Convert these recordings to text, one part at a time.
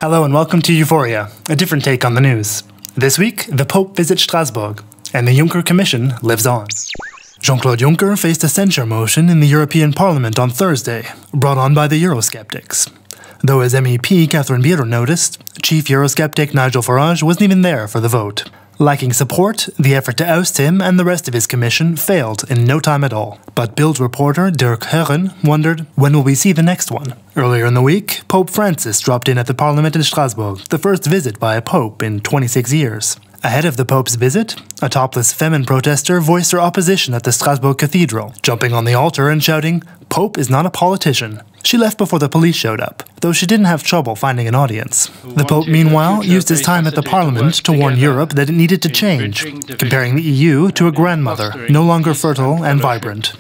Hello and welcome to Euphoria, a different take on the news. This week, the Pope visits Strasbourg, and the Juncker Commission lives on. Jean-Claude Juncker faced a censure motion in the European Parliament on Thursday, brought on by the Eurosceptics. Though as MEP Catherine Bier noticed, Chief Eurosceptic Nigel Farage wasn't even there for the vote. Lacking support, the effort to oust him and the rest of his commission failed in no time at all. But Bild reporter Dirk Heuren wondered, when will we see the next one? Earlier in the week, Pope Francis dropped in at the Parliament in Strasbourg, the first visit by a pope in 26 years. Ahead of the Pope's visit, a topless Femen protester voiced her opposition at the Strasbourg Cathedral, jumping on the altar and shouting, "Pope is not a politician." She left before the police showed up, though she didn't have trouble finding an audience. The Pope, meanwhile, used his time at the Parliament to warn Europe that it needed to change, comparing the EU to a grandmother, no longer fertile and vibrant.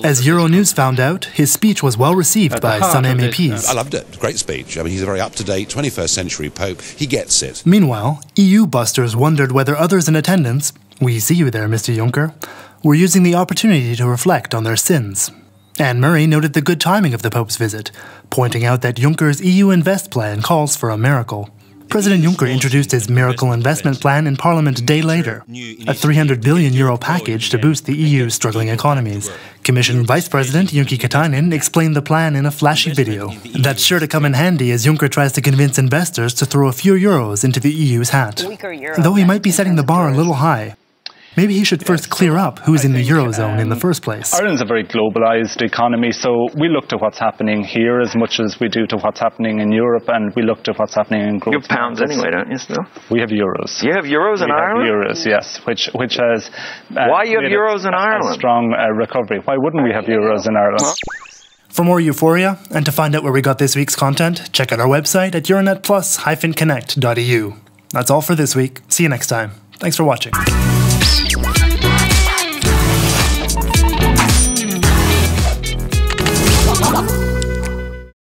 As Euronews found out, his speech was well received by some MEPs. I loved it. Great speech. I mean, he's a very up-to-date 21st century Pope. He gets it. Meanwhile, EU busters wondered whether others in attendance, we see you there, Mr. Juncker, were using the opportunity to reflect on their sins. Anne Murray noted the good timing of the Pope's visit, pointing out that Juncker's EU Invest plan calls for a miracle. President Juncker introduced his miracle investment plan in Parliament a day later, a €300 billion package to boost the EU's struggling economies. Commission Vice President Jyrki Katainen explained the plan in a flashy video. That's sure to come in handy as Juncker tries to convince investors to throw a few euros into the EU's hat. Though he might be setting the bar a little high. Maybe he should first clear up who's in the Eurozone in the first place. Ireland's a very globalised economy, so we look to what's happening here as much as we do to what's happening in Europe, and we look to what's happening in growth. You have pounds anyway, don't you, still? We have euros. You have euros in Ireland? We have euros, yes, which has... Why you have euros in Ireland? A strong recovery. Why wouldn't we have euros in Ireland? For more Euphoria, and to find out where we got this week's content, check out our website at euronetplus-connect.eu. That's all for this week. See you next time. Thanks for watching.